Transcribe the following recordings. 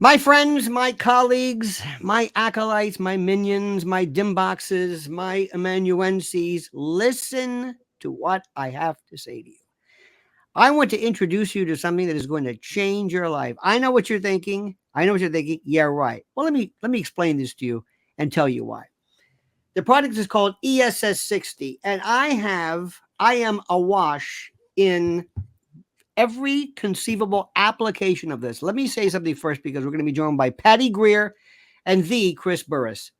My friends, my colleagues, my acolytes, my minions, my dimboxes, my amanuenses, listen to what I have to say to you. I want to introduce you to something that is going to change your life. I know what you're thinking. I know what you're thinking. Yeah, right. Well, let me explain this to you and tell you why. The product is called ESS60, and I am awash in every conceivable application of this. Let me say something first because we're going to be joined by Patty Greer and the Chris Burris,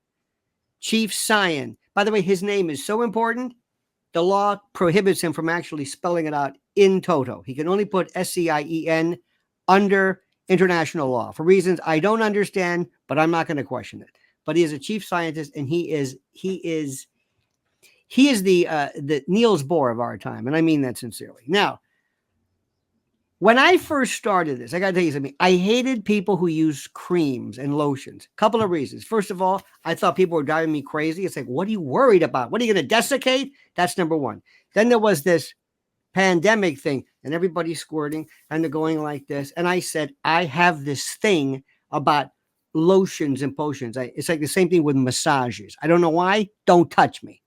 Chief Scion. By the way, his name is so important. The law prohibits him from actually spelling it out in toto. He can only put SCIEN under international law for reasons I don't understand, but I'm not going to question it. But he is a chief scientist, and he is the Niels Bohr of our time, and I mean that sincerely. Now, when I first started this, I got to tell you something. I hated people who use creams and lotions. Couple of reasons. First of all, I thought people were driving me crazy. It's like, what are you worried about? What are you going to desiccate? That's number one. Then there was this pandemic thing, and everybody's squirting, and they're going like this. And I said, I have this thing about lotions and potions. It's like the same thing with massages. I don't know why. Don't touch me.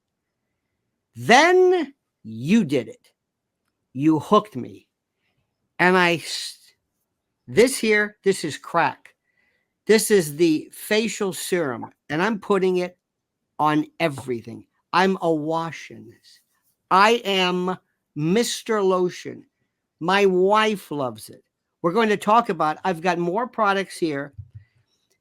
Then you did it. You hooked me. And this is crack. This is the facial serum, and I'm putting it on everything. I'm awash in this. I am Mr. Lotion. My wife loves it. We're going to talk about, I've got more products here,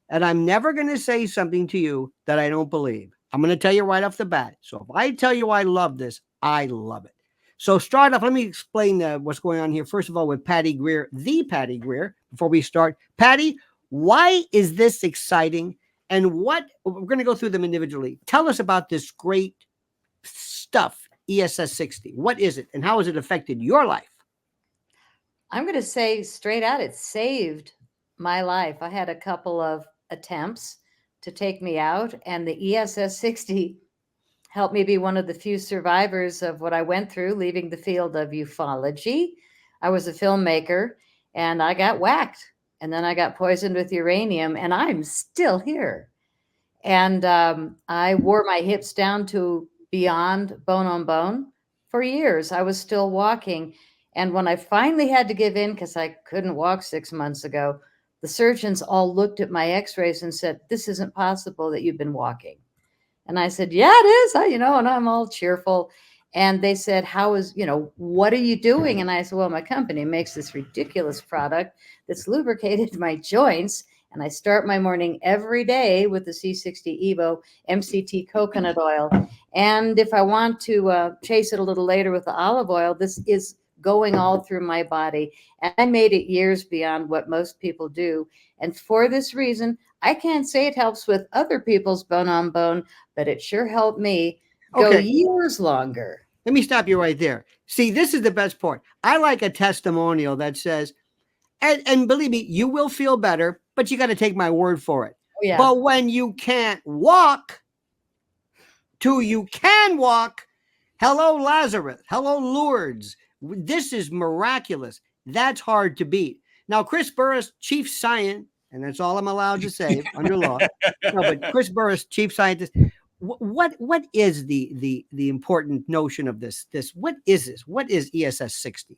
and I'm never going to say something to you that I don't believe. I'm going to tell you right off the bat. So if I tell you I love this, I love it. So start off, let me explain what's going on here. First of all, with Patty Greer, the Patty Greer, before we start. Patty, why is this exciting? And we're going to go through them individually. Tell us about this great stuff, ESS60. What is it, and how has it affected your life? I'm going to say straight out, it saved my life. I had a couple of attempts to take me out, and the ESS60 helped me be one of the few survivors of what I went through, leaving the field of ufology. I was a filmmaker, and I got whacked, and then I got poisoned with uranium, and I'm still here. And I wore my hips down to beyond bone on bone for years. I was still walking. And when I finally had to give in because I couldn't walk 6 months ago, the surgeons all looked at my x-rays and said, "This isn't possible that you've been walking." And I said, "Yeah, it is. And I'm all cheerful. And they said, what are you doing? And I said, well, my company makes this ridiculous product that's lubricated my joints. And I start my morning every day with the C60 Evo MCT coconut oil. And if I want to chase it a little later with the olive oil, this is going all through my body. And I made it years beyond what most people do. And for this reason, I can't say it helps with other people's bone on bone, but it sure helped me go years longer. Let me stop you right there. See, this is the best part. I like a testimonial that says, and believe me, you will feel better, but you got to take my word for it. Oh, yeah. But when you can't walk, you can walk. Hello, Lazarus. Hello, Lourdes. This is miraculous. That's hard to beat. Now, Chris Burris, Chief Scientist, and that's all I'm allowed to say under law. No, but Chris Burris, Chief Scientist. What is the important notion of this? What is this? What is ESS60?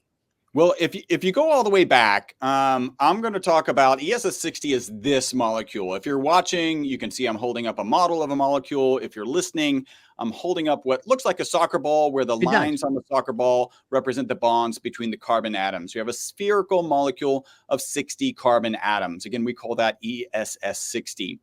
Well, if you go all the way back, I'm going to talk about ESS60 is this molecule. If you're watching, you can see I'm holding up a model of a molecule. If you're listening, I'm holding up what looks like a soccer ball where the lines on the soccer ball represent the bonds between the carbon atoms. You have a spherical molecule of 60 carbon atoms. Again, we call that ESS60.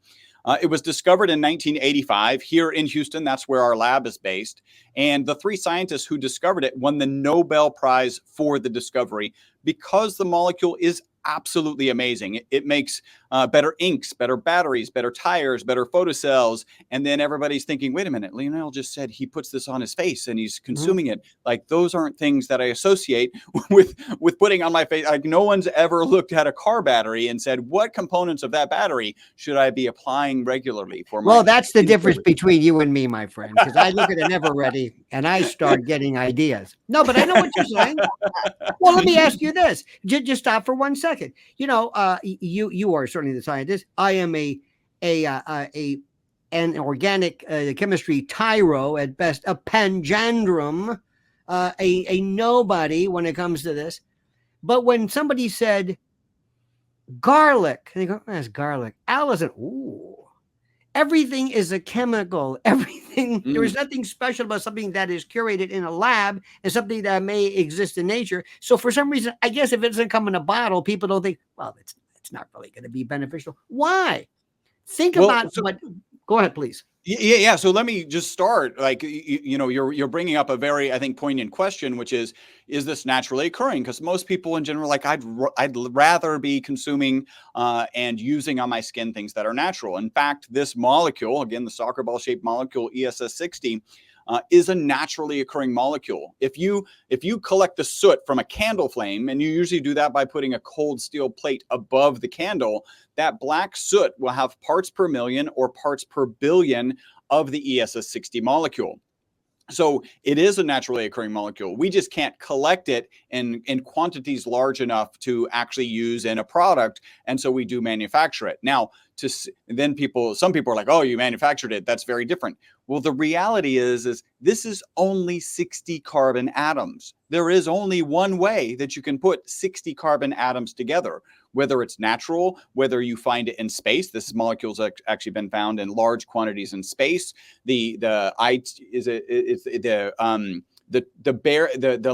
It was discovered in 1985 here in Houston. That's where our lab is based. And the three scientists who discovered it won the Nobel Prize for the discovery because the molecule is absolutely amazing. It makes better inks, better batteries, better tires, better photocells. And then everybody's thinking, wait a minute, Lionel just said he puts this on his face and he's consuming it. Like, those aren't things that I associate with putting on my face. Like, no one's ever looked at a car battery and said, what components of that battery should I be applying regularly for my— Well, that's the difference between you and me, my friend, because I look at an Ever Ready and I start getting ideas. No, but I know what you're saying. Well, let me ask you this. Just stop for 1 second. second. You know, you are certainly the scientist. I am an organic chemistry tyro at best, a panjandrum, a nobody when it comes to this. But when somebody said garlic, they go, that's garlic. Allison, ooh. Everything is a chemical. Everything, there is nothing special about something that is curated in a lab and something that may exist in nature. So for some reason, I guess if it doesn't come in a bottle, people don't think, well, it's not really going to be beneficial. Why? Think about what, go ahead, please. Yeah. So let me just start. Like, you know, you're bringing up a very, I think, poignant question, which is this naturally occurring? Because most people in general, like, I'd rather be consuming and using on my skin things that are natural. In fact, this molecule, again, the soccer ball shaped molecule ESS60, is a naturally occurring molecule. If you collect the soot from a candle flame, and you usually do that by putting a cold steel plate above the candle, that black soot will have parts per million or parts per billion of the ESS60 molecule. So it is a naturally occurring molecule. We just can't collect it in quantities large enough to actually use in a product. And so we do manufacture it. Now, then some people are like, oh, you manufactured it. That's very different. Well, the reality is this is only 60 carbon atoms. There is only one way that you can put 60 carbon atoms together, whether it's natural, whether you find it in space. This molecule's actually been found in large quantities in space. The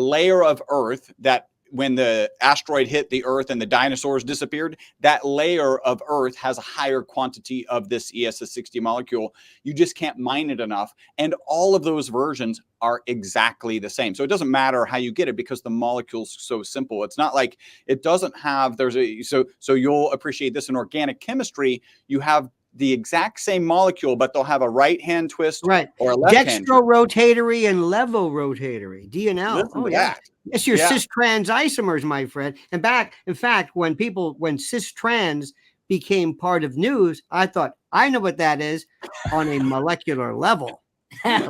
layer of Earth that, when the asteroid hit the Earth and the dinosaurs disappeared, that layer of Earth has a higher quantity of this ESS60 molecule. You just can't mine it enough. And all of those versions are exactly the same. So it doesn't matter how you get it because the molecule's so simple. It's not like it doesn't have, so you'll appreciate this in organic chemistry. You have the exact same molecule, but they'll have a right-hand twist or a left-hand dextrorotatory and levorotatory, DNL. Listen to that. It's your cis-trans isomers, my friend. And in fact, when cis-trans became part of news, I thought, I know what that is on a molecular level. And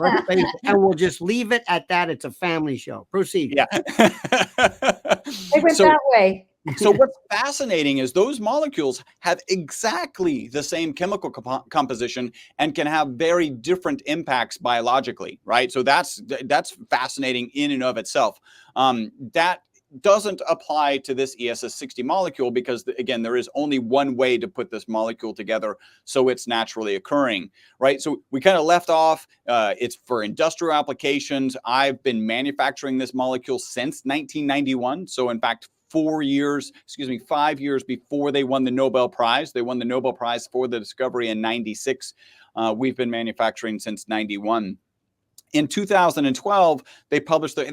we'll just leave it at that. It's a family show. Proceed. Yeah. It went that way. So what's fascinating is those molecules have exactly the same chemical composition and can have very different impacts biologically, right? So that's fascinating in and of itself. That doesn't apply to this ESS60 molecule because, again, there is only one way to put this molecule together, so it's naturally occurring, right? So we kind of left off, it's for industrial applications. I've been manufacturing this molecule since 1991. So in fact, 5 years before they won the Nobel Prize. They won the Nobel Prize for the discovery in 96. We've been manufacturing since 91. In 2012, they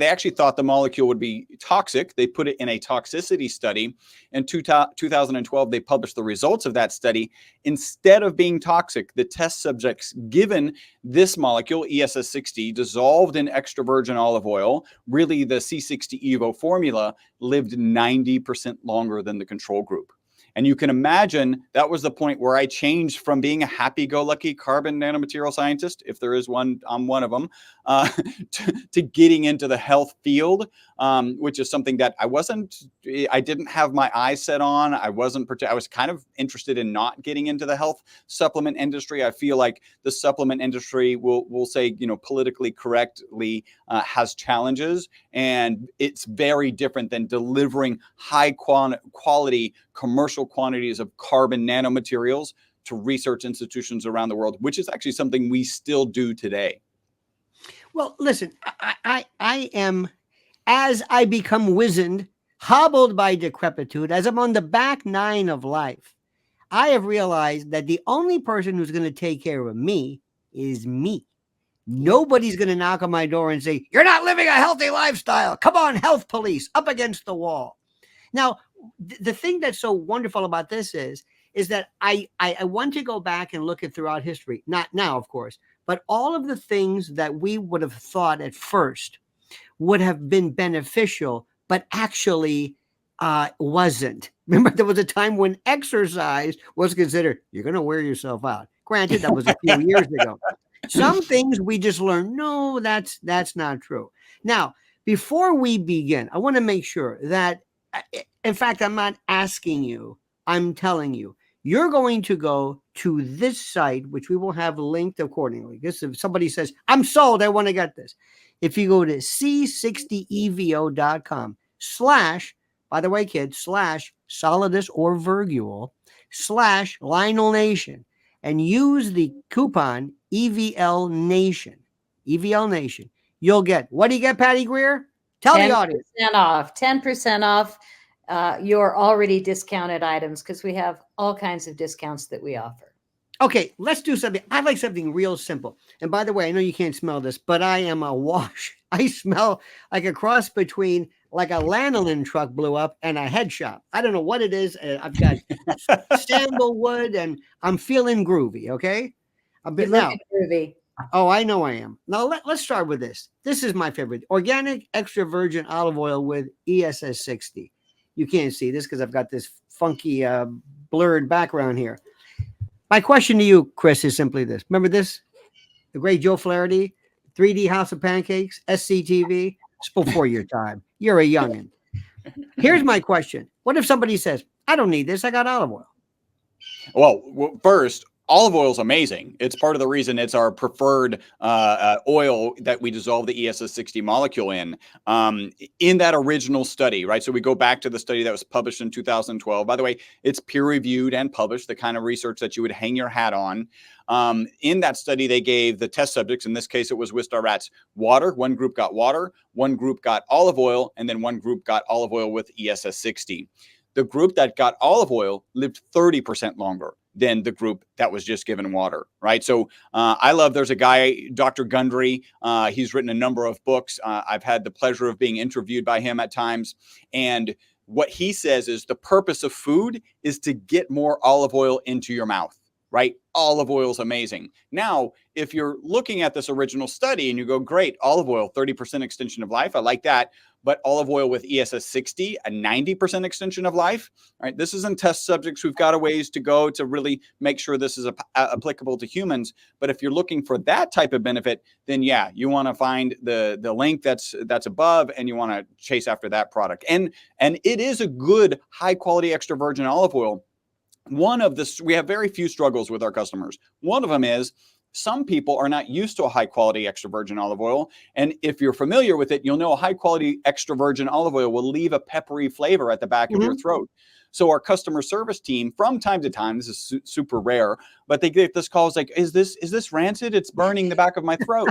actually thought the molecule would be toxic. They put it in a toxicity study. In 2012, they published the results of that study. Instead of being toxic, the test subjects given this molecule, ESS60, dissolved in extra virgin olive oil, really the C60 Evo formula, lived 90% longer than the control group. And you can imagine that was the point where I changed from being a happy-go-lucky carbon nanomaterial scientist, if there is one, I'm one of them, to getting into the health field, which is something that I didn't have my eyes set on. I was kind of interested in not getting into the health supplement industry. I feel like the supplement industry will say, politically correctly, has challenges, and it's very different than delivering high quality commercial quantities of carbon nanomaterials to research institutions around the world, which is actually something we still do today. Well, listen, I am, as I become wizened, hobbled by decrepitude, as I'm on the back nine of life, I have realized that the only person who's going to take care of me is me. Nobody's going to knock on my door and say, you're not living a healthy lifestyle. Come on, health police, up against the wall. Now, the thing that's so wonderful about this is that I want to go back and look at throughout history, not now, of course, but all of the things that we would have thought at first would have been beneficial, but actually wasn't. Remember, there was a time when exercise was considered, you're going to wear yourself out. Granted, that was a few years ago. Some things we just learned, no, that's not true. Now, before we begin, I want to make sure that In fact, I'm not asking you. I'm telling you. You're going to go to this site, which we will have linked accordingly. Because if somebody says, I'm sold, I want to get this. If you go to C60Evo.com / by the way, kids, / Solidus or Virgual / Lionel Nation and use the coupon EVL Nation, you'll get, what do you get, Patty Greer? Tell the audience. 10% off, 10% off your already discounted items, because we have all kinds of discounts that we offer. Okay, let's do something. I like something real simple. And by the way, I know you can't smell this, but I am a wash. I smell like a cross between like a lanolin truck blew up and a head shop. I don't know what it is. I've got sandalwood and I'm feeling groovy, okay? You're looking groovy. Oh, I know I am. Now, let's start with this. This is my favorite. Organic extra virgin olive oil with ESS60. You can't see this because I've got this funky blurred background here. My question to you, Chris, is simply this. Remember this? The great Joe Flaherty, 3D House of Pancakes, SCTV? It's before your time. You're a youngin'. Here's my question. What if somebody says, I don't need this. I got olive oil. Well, first, olive oil is amazing. It's part of the reason it's our preferred oil that we dissolve the ESS60 molecule in that original study, right? So we go back to the study that was published in 2012. By the way, it's peer-reviewed and published, the kind of research that you would hang your hat on. In that study, they gave the test subjects, in this case, it was Wistar rats, water. One group got water, one group got olive oil, and then one group got olive oil with ESS60. The group that got olive oil lived 30% longer than the group that was just given water, right? So I love, there's a guy, Dr. Gundry, he's written a number of books. I've had the pleasure of being interviewed by him at times. And what he says is the purpose of food is to get more olive oil into your mouth, right? Olive oil is amazing. Now, if you're looking at this original study and you go, great, olive oil, 30% extension of life, I like that. But olive oil with ESS60, a 90% extension of life, right? This is in test subjects. We've got a ways to go to really make sure this is applicable to humans. But if you're looking for that type of benefit, then yeah, you want to find the link that's above and you want to chase after that product. And it is a good high quality extra virgin olive oil. We have very few struggles with our customers. One of them is some people are not used to a high quality extra virgin olive oil. And if you're familiar with it, you'll know a high quality extra virgin olive oil will leave a peppery flavor at the back of your throat. So our customer service team, from time to time, this is super rare, but they get this call, it's like, is this rancid? It's burning the back of my throat.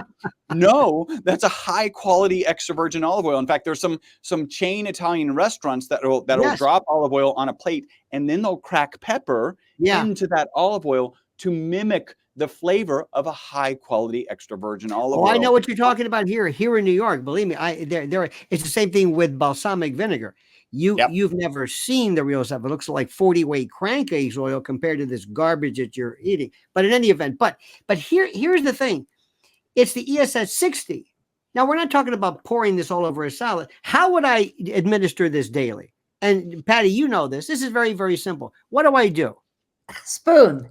No, that's a high quality extra virgin olive oil. In fact, there's some chain Italian restaurants that will drop olive oil on a plate and then they'll crack pepper into that olive oil to mimic the flavor of a high quality extra virgin olive oil. I know what you're talking about here in New York. Believe me, it's the same thing with balsamic vinegar. You've never seen the real stuff. It looks like 40-weight crankcase oil compared to this garbage that you're eating. But in any event, but here's the thing. It's the ESS60. Now, we're not talking about pouring this all over a salad. How would I administer this daily? And Patty, you know this. This is very, very simple. What do I do? Spoon.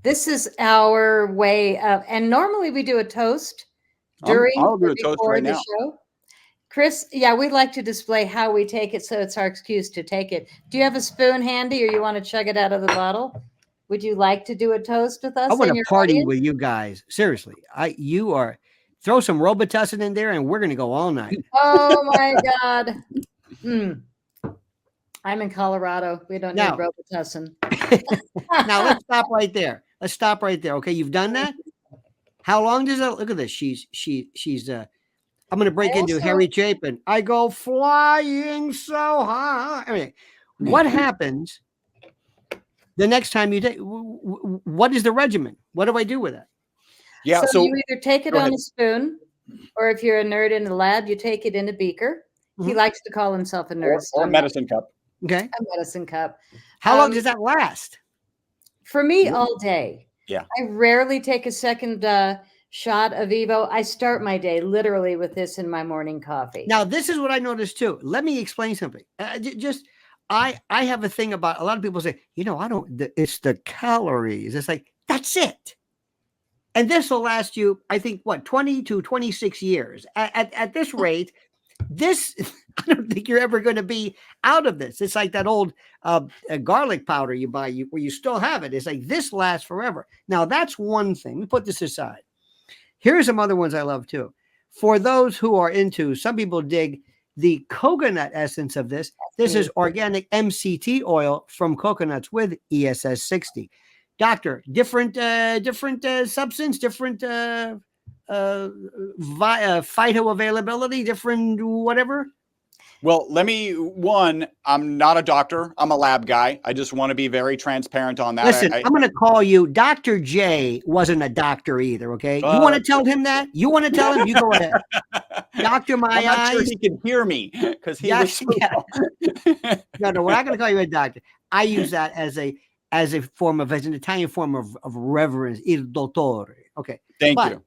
This is our way of, and normally we do a toast during I'll do a toast right the now. show. Chris, we'd like to display how we take it, so it's our excuse to take it. Do you have a spoon handy, or you want to chug it out of the bottle? Would you like to do a toast with us? I want to party with you guys. Seriously, throw some Robitussin in there, and we're going to go all night. Oh my God. I'm in Colorado. We don't need Robitussin. Now let's stop right there. Okay, you've done that. How long does that? Look at this. She's. I'm going to break into Harry Chapin. I go flying so high. I mean, what happens the next time you take? What is the regimen? What do I do with it? Yeah, so you either take it on a spoon, or if you're a nerd in the lab, you take it in a beaker. He likes to call himself a nerd. Or a medicine cup. Okay. A medicine cup. How long does that last? For me, all day. Yeah. I rarely take a second shot of Evo. I start my day literally with this in my morning coffee. Now, this is what I noticed too. Let me explain something. I have a thing about, a lot of people say, it's the calories. It's like, that's it. And this will last you, I think, 20 to 26 years. At this rate, I don't think you're ever going to be out of this. It's like that old garlic powder you buy where you still have it. It's like this lasts forever. Now, that's one thing. We put this aside. Here's some other ones I love too. For those who are into, some people dig the coconut essence of this. This is organic MCT oil from coconuts with ESS60. Doctor, different substance, different phyto availability, different whatever. Well, I'm not a doctor. I'm a lab guy. I just want to be very transparent on that. Listen, I'm going to call you Dr. J wasn't a doctor either, okay? You want to tell him that? You want to tell him? You go ahead. Doctor, my I'm not eyes. sure he can hear me because he was so No, we're not going to call you a doctor. I use that as an Italian form of reverence, il dottore. Okay. Thank you.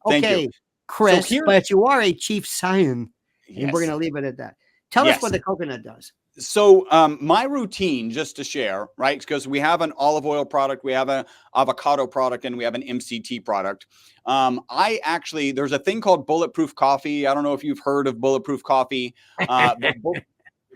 Okay, Chris, So but you are a chief scientist, Yes. and we're going to leave it at that. Tell us what the coconut does. So my routine, just to share, right? Because we have an olive oil product, we have an avocado product, and we have an MCT product. There's a thing called bulletproof coffee. I don't know if you've heard of bulletproof coffee.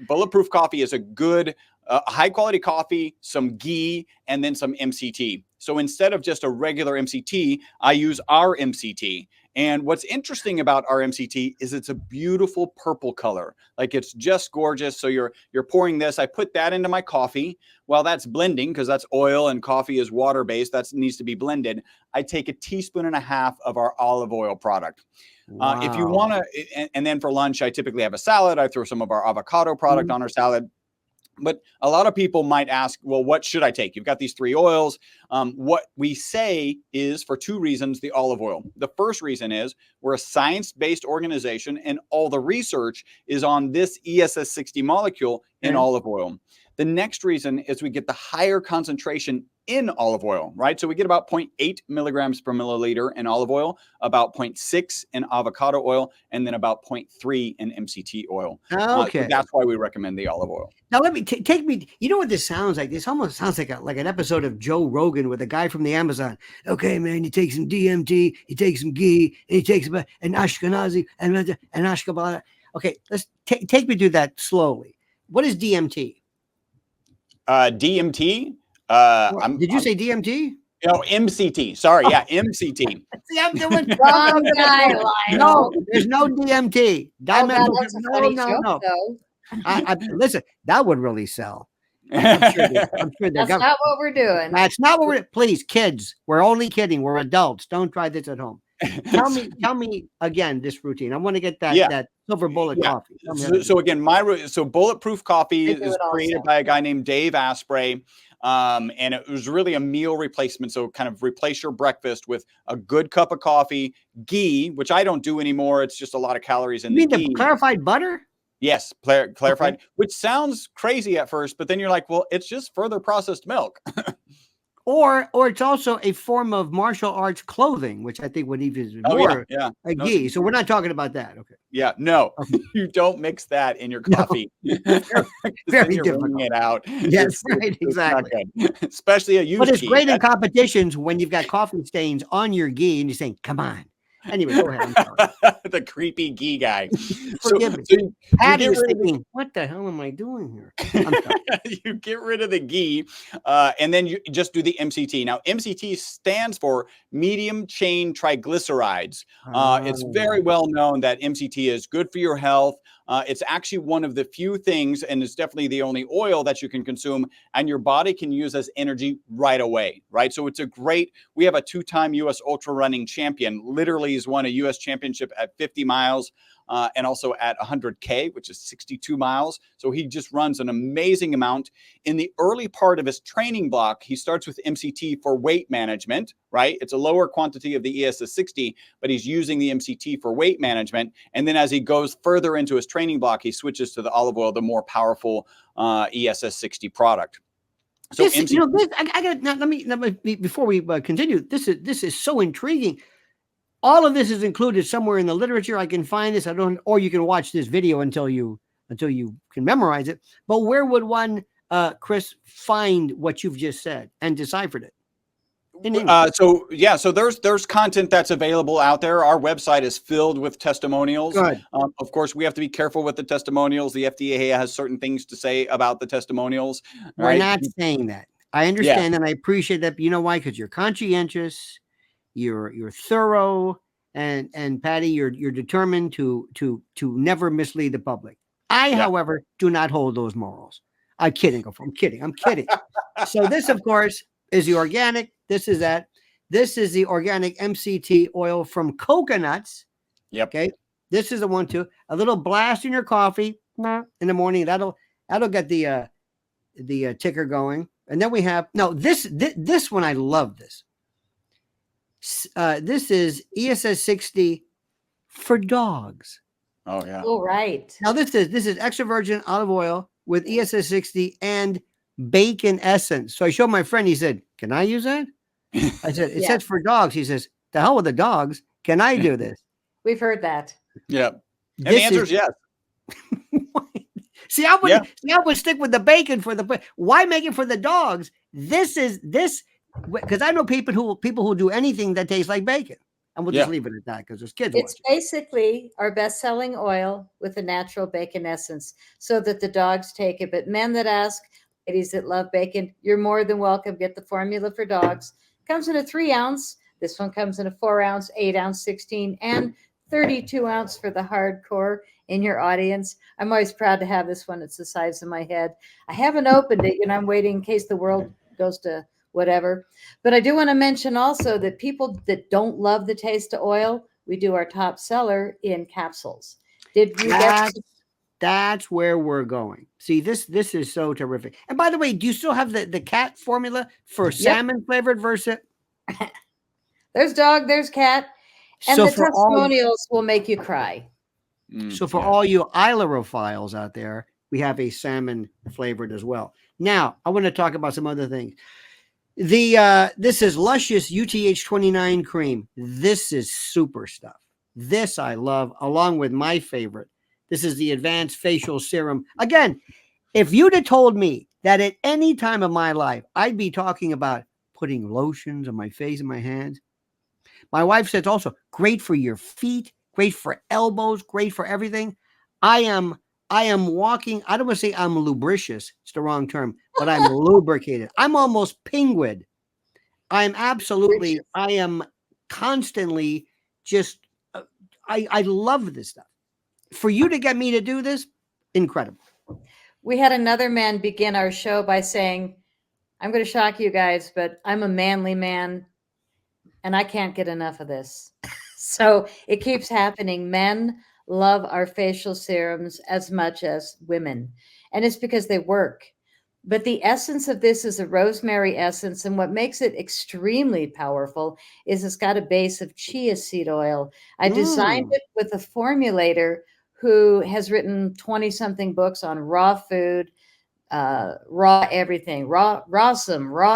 Bulletproof coffee is a good, high quality coffee, some ghee, and then some MCT. So instead of just a regular MCT, I use our MCT. And what's interesting about our MCT is it's a beautiful purple color. Like it's just gorgeous. So you're pouring this. I put that into my coffee. While that's blending, because that's oil and coffee is water-based, that needs to be blended. I take 1.5 teaspoons of our olive oil product. Wow. If you want to, and then for lunch, I typically have a salad. I throw some of our avocado product on our salad. But a lot of people might ask, well, what should I take? You've got these 3 oils. What we say is, for 2 reasons, the olive oil. The first reason is we're a science-based organization, and all the research is on this ESS60 molecule in olive oil. The next reason is we get the higher concentration in olive oil, right? So we get about 0.8 milligrams per milliliter in olive oil, about 0.6 in avocado oil, and then about 0.3 in MCT oil. Okay. So that's why we recommend the olive oil. Now let me take me. You know what this sounds like? This almost sounds like an episode of Joe Rogan with a guy from the Amazon. Okay, man, you take some DMT, you take some ghee, and you take some an Ashkenazi and Ashkabala. Okay, let's take me through that slowly. What is DMT? DMT. Did you say DMT? No, MCT. Sorry, yeah, MCT. See, I'm doing Wrong guy, Lionel. No, there's no DMT. Oh, God, that's a funny joke, though. Listen, that would really sell. I'm sure That's not what we're doing. That's not what we're. Please, kids, we're only kidding. We're adults. Don't try this at home. Tell me again this routine. I want to get that silver bullet coffee. So again, bulletproof coffee is created by a guy named Dave Asprey. And it was really a meal replacement. So kind of replace your breakfast with a good cup of coffee, ghee, which I don't do anymore. It's just a lot of calories in the ghee. The clarified butter? Yes, clarified, which sounds crazy at first, but then you're like, well, it's just further processed milk. Or it's also a form of martial arts clothing, which I think would even more a ghee. So we're not talking about that. Okay. Yeah, no, you don't mix that in your coffee. Very difficult. It out. Yes, right, exactly. Especially a used But it's ghee. great in competitions when you've got coffee stains on your ghee and you're saying, come on. Anyway, go ahead. I'm sorry. The creepy ghee guy. Forgive me. Patty was thinking, what the hell am I doing here? I'm sorry. You get rid of the ghee, and then you just do the MCT. Now, MCT stands for medium chain triglycerides. It's very well known that MCT is good for your health. It's actually one of the few things, and it's definitely the only oil that you can consume and your body can use as energy right away, right? So it's we have a 2-time US ultra running champion, literally he's won a US championship at 50 miles and also at 100K, which is 62 miles. So he just runs an amazing amount. In the early part of his training block, he starts with MCT for weight management, right? It's a lower quantity of the ESS60, but he's using the MCT for weight management. And then as he goes further into his training block, he switches to the olive oil, the more powerful ESS60 product. So let me before we continue, this is so intriguing. All of this is included somewhere in the literature. I can find this. Or you can watch this video until you can memorize it. But where would one, Chris, find what you've just said and deciphered it? in English. So there's content that's available out there. Our website is filled with testimonials. Good. Of course, we have to be careful with the testimonials. The FDA has certain things to say about the testimonials. We're right? not saying that. I understand and I appreciate that. But you know why? Because you're conscientious, you're thorough, and Patty, you're determined to never mislead the public. I, however, do not hold those morals. I'm kidding. I'm kidding. So this, of course, is the organic. This is that. This is the organic MCT oil from coconuts. Yep. Okay. This is the one too. A little blast in your coffee in the morning. That'll get the ticker going. And then we have this one. I love this. This is ESS60 for dogs. Oh yeah. Oh, right. Now this is extra virgin olive oil with ESS60 and bacon essence. So I showed my friend. He said, "Can I use that?" I said, "It says for dogs." He says, "The hell with the dogs. Can I do this?" We've heard that. Yeah. And the answer is yes. See, I would stick with the bacon for the. Why make it for the dogs? This because I know people who do anything that tastes like bacon, and we'll just leave it at that because there's kids. It's basically our best-selling oil with a natural bacon essence, so that the dogs take it. But men that ask, ladies that love bacon, you're more than welcome. Get the formula for dogs. Comes in a 3-ounce. This one comes in a 4-ounce, 8-ounce, 16, and 32-ounce for the hardcore in your audience. I'm always proud to have this one. It's the size of my head. I haven't opened it, and I'm waiting in case the world goes to whatever. But I do want to mention also that people that don't love the taste of oil, we do our top seller in capsules. Did you get? That's where we're going. See, this is so terrific. And by the way, do you still have the cat formula for salmon flavored versus? There's dog, there's cat, and So the for testimonials will make you cry. So for all you Ilerophiles out there, we have a salmon flavored as well. Now, I want to talk about some other things. This is Luscious UTH29 cream. This is super stuff. This I love, along with my favorite. This is the Advanced Facial Serum. Again, if you'd have told me that at any time of my life, I'd be talking about putting lotions on my face and my hands. My wife says also, great for your feet, great for elbows, great for everything. I am walking. I don't want to say I'm lubricious. It's the wrong term, but I'm lubricated. I'm almost penguin. I am constantly just, I love this stuff. For you to get me to do this, incredible. We had another man begin our show by saying, I'm going to shock you guys, but I'm a manly man and I can't get enough of this. So it keeps happening. Men love our facial serums as much as women, and it's because they work. But the essence of this is a rosemary essence, and what makes it extremely powerful is it's got a base of chia seed oil. I designed it with a formulator who has written 20-something books on raw food, raw everything, raw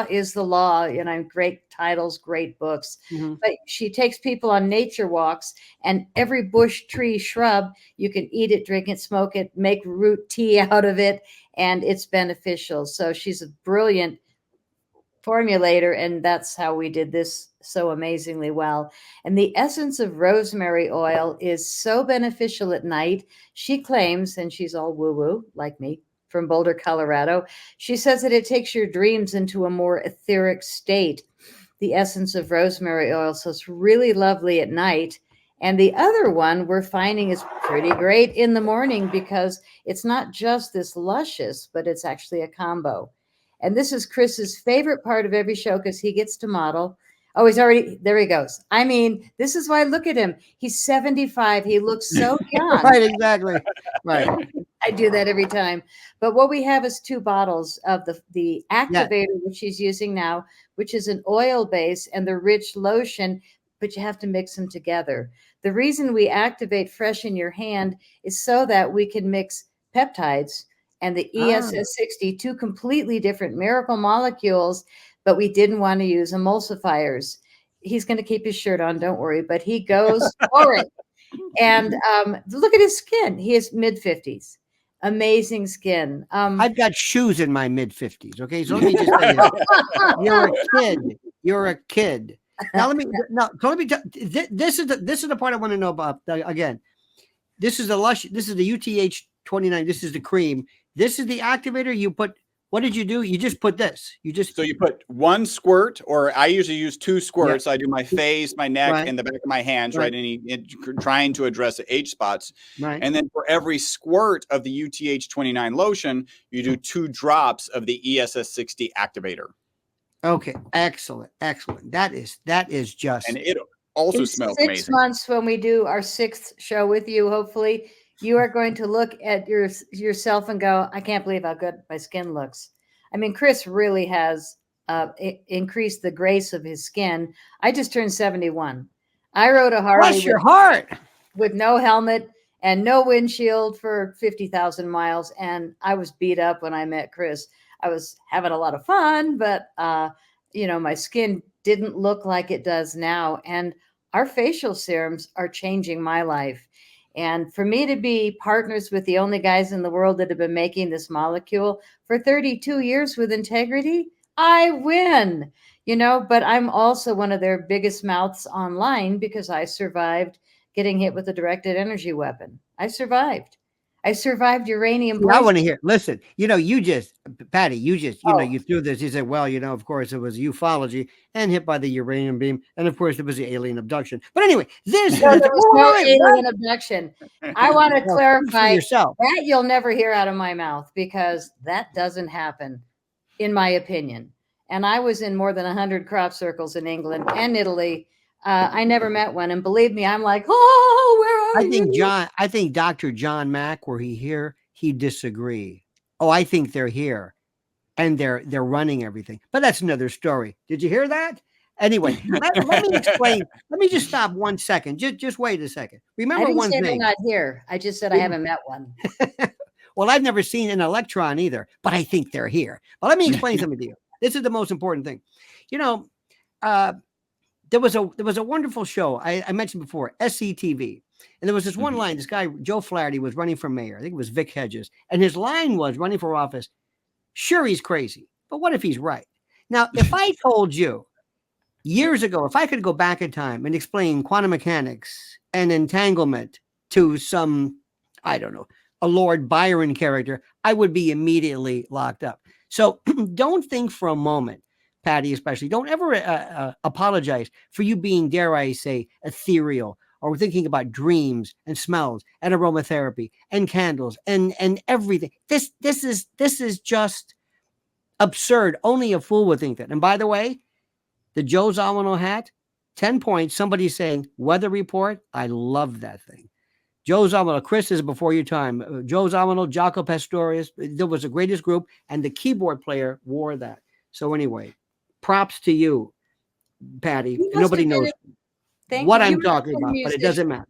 is the law, great titles, great books. But she takes people on nature walks, and every bush, tree, shrub, you can eat it, drink it, smoke it, make root tea out of it, and it's beneficial. So she's a brilliant formulator, and that's how we did this so amazingly well. And the essence of rosemary oil is so beneficial at night. She claims, and she's all woo-woo like me, from Boulder, Colorado. She says that it takes your dreams into a more etheric state, the essence of rosemary oil. So it's really lovely at night. And the other one we're finding is pretty great in the morning because it's not just this luscious, but it's actually a combo. And this is Chris's favorite part of every show because he gets to model. Oh, there he goes. I mean, this is why, look at him. He's 75. He looks so young. Right, exactly. Right. I do that every time. But what we have is 2 bottles of the activator, which she's using now, which is an oil base, and the rich lotion, but you have to mix them together. The reason we activate fresh in your hand is so that we can mix peptides and the ESS60, 2 completely different miracle molecules, but we didn't want to use emulsifiers. He's going to keep his shirt on, don't worry, but he goes for it. And look at his skin. He is mid-50s. Amazing skin. I've got shoes in my mid-50s. Okay, so let me just tell you, you're a kid. You're a kid. Now let me this is the part I want to know about again. This is the this is the UTH29. This is the cream. This is the activator. You put, what did you do? You just put this. So you put one squirt, or I usually use 2 squirts. I do my face, my neck, Right. and the back of my hands, right? Trying to address the H spots. Right. And then for every squirt of the UTH29 lotion, you do 2 drops of the ESS60 activator. Okay. Excellent. Excellent. That is just. And it also In smells 6 amazing. months, when we do our 6th show with you, hopefully, you are going to look at yourself and go, I can't believe how good my skin looks. I mean, Chris really has increased the grace of his skin. I just turned 71. I rode a Harley Bless your heart. with no helmet and no windshield for 50,000 miles. And I was beat up when I met Chris. I was having a lot of fun, but, my skin didn't look like it does now. And our facial serums are changing my life. And for me to be partners with the only guys in the world that have been making this molecule for 32 years with integrity, I win, but I'm also one of their biggest mouths online because I survived getting hit with a directed energy weapon. I survived uranium poisoning. I want to hear. Listen, Patty, you threw this. You said, well, of course it was ufology and hit by the uranium beam. And of course it was the alien abduction. But anyway, there was no alien abduction. I want to clarify yourself. That you'll never hear out of my mouth because that doesn't happen, in my opinion. And I was in more than 100 crop circles in England and Italy. I never met one. And believe me, I'm like, oh, where are you? I think Dr. John Mack, were he here, he'd disagree. Oh, I think they're here and they're running everything. But that's another story. Did you hear that? Anyway, let me explain. Let me just stop 1 second. Just wait a second. Remember I didn't one say thing. They're not here. I just said I haven't met one. Well, I've never seen an electron either, but I think they're here. But let me explain something to you. This is the most important thing. There was a wonderful show I mentioned before, SCTV. And there was this one line, this guy, Joe Flaherty, was running for mayor. I think it was Vic Hedges. And his line was, running for office, sure, he's crazy, but what if he's right? Now, if I told you years ago, if I could go back in time and explain quantum mechanics and entanglement to some, I don't know, a Lord Byron character, I would be immediately locked up. So don't think for a moment, Patty especially, don't ever apologize for you being, dare I say, ethereal, or thinking about dreams and smells and aromatherapy and candles and everything. This is just absurd. Only a fool would think that. And by the way, the Joe Zawinul hat, 10 points. Somebody's saying weather report. I love that thing. Joe Zawinul, Chris is before your time. Joe Zawinul, Jaco Pastorius. There was the greatest group, and the keyboard player wore that. So anyway, props to you, Patty. Nobody knows what I'm talking about, but it doesn't matter.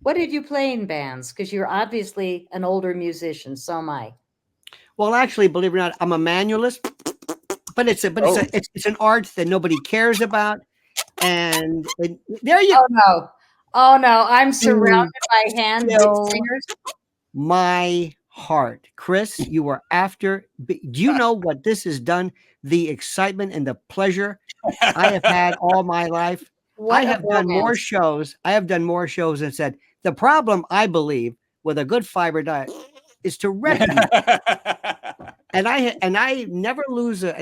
What did you play in bands? Because you're obviously an older musician. So am I. Well, actually, believe it or not, I'm a manualist, but it's an art that nobody cares about. And there you go. Oh no, I'm surrounded by hand-made singers. My heart, Chris, you were after. Do you know what this has done? The excitement and the pleasure I have had all my life. I have done more shows. And said the problem, I believe, with a good fiber diet is to recognize. and I never lose a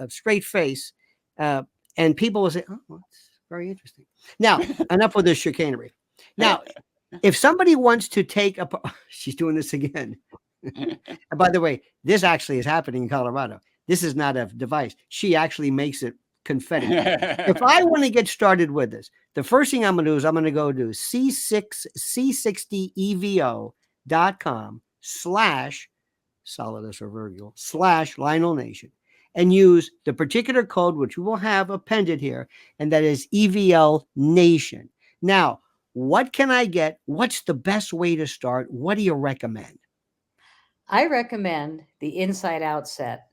straight face. And people will say, "Oh, well, that's very interesting." Now, enough with this chicanery. Now, if somebody wants to take a, she's doing this again. And by the way, this actually is happening in Colorado. This is not a device. She actually makes it confetti. If I want to get started with this, the first thing I'm going to do is I'm going to go to C60 Evo.com/Solidus/Lionel Nation and use the particular code, which we will have appended here, and that is EVL Nation. Now, what can I get? What's the best way to start? What do you recommend? I recommend the Inside Out set,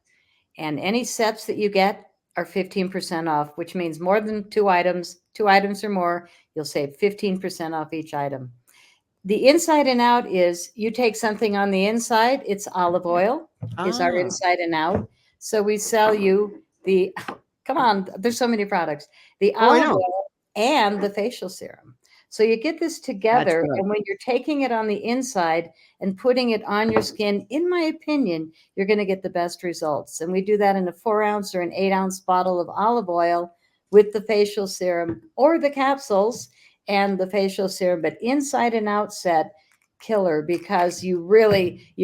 and any sets that you get are 15% off, which means more than two items or more, you'll save 15% off each item. The Inside and Out is you take something on the inside, it's olive oil, is our Inside and Out. So we sell you the come on, there's so many products. The Oh, I olive know. oil and the facial serum. So you get this That's together, good. and when you're taking it on the inside and putting it on your skin, in my opinion, you're going to get the best results. And we do that in a 4-ounce or an 8-ounce bottle of olive oil with the facial serum or the capsules and the facial serum, but inside and out set killer, because you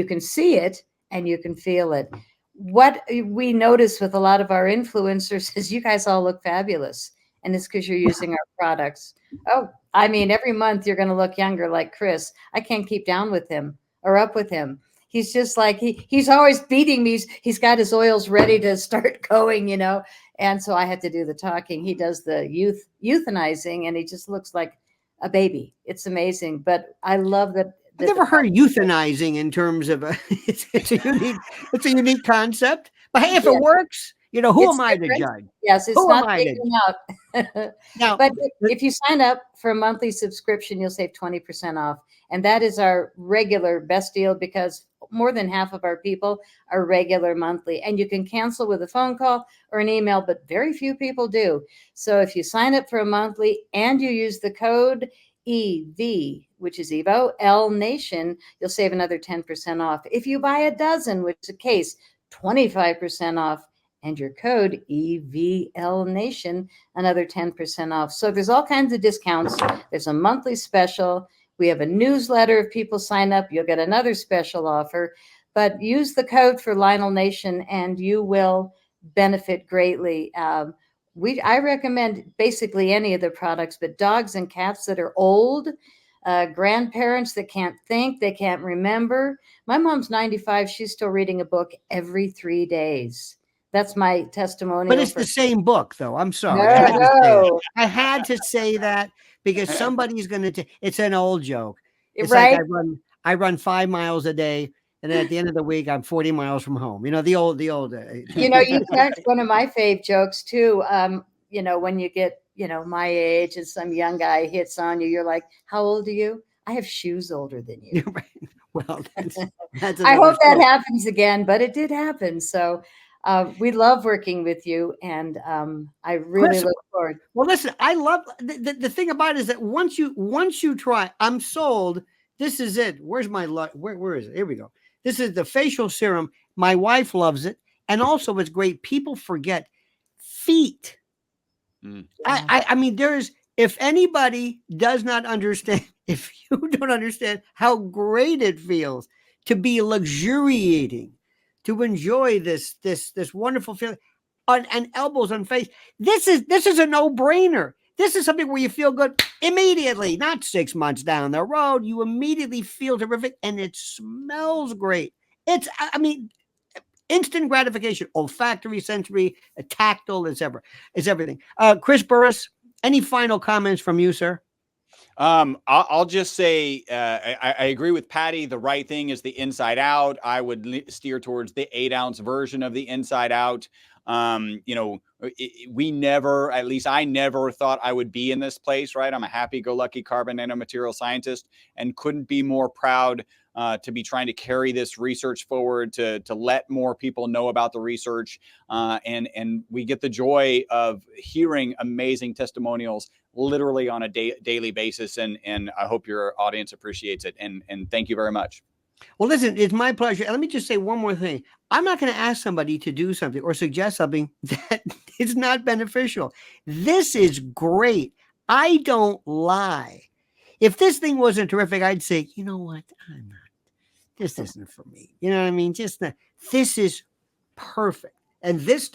can see it and you can feel it. What we notice with a lot of our influencers is you guys all look fabulous, and it's because you're using our products. Oh, I mean, every month you're going to look younger, like Chris. I can't keep down with him or up with him. He's just like he's always beating me. He's got his oils ready to start going, and so I had to do the talking. He does the euthanizing, and he just looks like a baby. It's amazing. But I love that. I've never heard euthanizing in terms of it's a unique concept. But hey, if it works, who It's am I to different. judge? Yes, it's Who am not I to taken out. Now, But if you sign up for a monthly subscription, you'll save 20% off. And that is our regular best deal, because more than half of our people are regular monthly. And you can cancel with a phone call or an email, but very few people do. So if you sign up for a monthly and you use the code EV, which is Evo, L Nation, you'll save another 10% off. If you buy a dozen, which is the case, 25% off, and your code EVL Nation, another 10% off. So there's all kinds of discounts. There's a monthly special. We have a newsletter. If people sign up, you'll get another special offer. But use the code for Lionel Nation and you will benefit greatly. I recommend basically any of the products, but dogs and cats that are old, grandparents that can't think, they can't remember. My mom's 95. She's still reading a book every 3 days. That's my testimonial. but it's the same book, though. I'm sorry. No. I had to say that because somebody's going to. It's an old joke. It's Right? like I run 5 miles a day, and then at the end of the week, I'm 40 miles from home. The old. You catch one of my fave jokes too. When you get, my age and some young guy hits on you, you're like, how old are you? I have shoes older than you. Right. Well, that's I hope that story. happens again, but it did happen. So we love working with you, and I really Chris, look forward. Well, listen, I love the thing about it is that once you try, I'm sold. This is it. Where's my where is it? Here we go. This is the facial serum. My wife loves it, and also it's great. People forget feet. I mean, if anybody does not understand, if you don't understand how great it feels to be luxuriating, to enjoy this wonderful feeling on elbows, on face, this is a no-brainer. This is something where you feel good immediately, not 6 months down the road. You immediately feel terrific, and it smells great. I mean, instant gratification, olfactory, sensory, tactile, etc. It's everything. Chris Burris, any final comments from you, sir? I'll just say I agree with Patty. The right thing is the inside out. I would steer towards the 8-ounce version of the inside out. We never, at least I never thought I would be in this place, right? I'm a happy-go-lucky carbon nanomaterial scientist and couldn't be more proud to be trying to carry this research forward, to let more people know about the research. And we get the joy of hearing amazing testimonials literally on a daily basis. And I hope your audience appreciates it. And thank you very much. Well, listen, it's my pleasure. And let me just say one more thing. I'm not going to ask somebody to do something or suggest something that is not beneficial. This is great. I don't lie. If this thing wasn't terrific, I'd say, you know what? I'm not. This isn't for me. You know what I mean? This is perfect. And this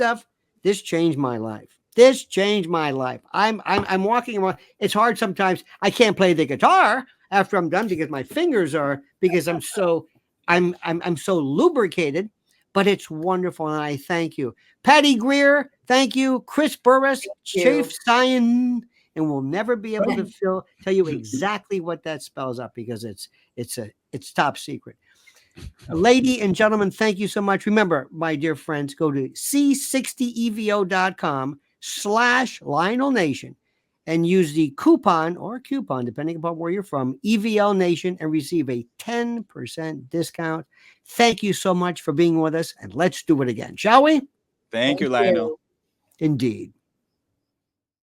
changed my life. This changed my life. I'm walking around. It's hard sometimes. I can't play the guitar after I'm done because my fingers are, because I'm so lubricated, but it's wonderful. And I thank you. Patty Greer, thank you. Chris Burris, Chief Science, and we'll never be able to tell you exactly what that spells out because it's top secret. Lady and gentlemen, thank you so much. Remember, my dear friends, go to C60Evo.com/Lionel Nation and use the coupon, depending upon where you're from, EVL Nation, and receive a 10% discount. Thank you so much for being with us, and let's do it again, shall we? Thank you, Lionel. Indeed.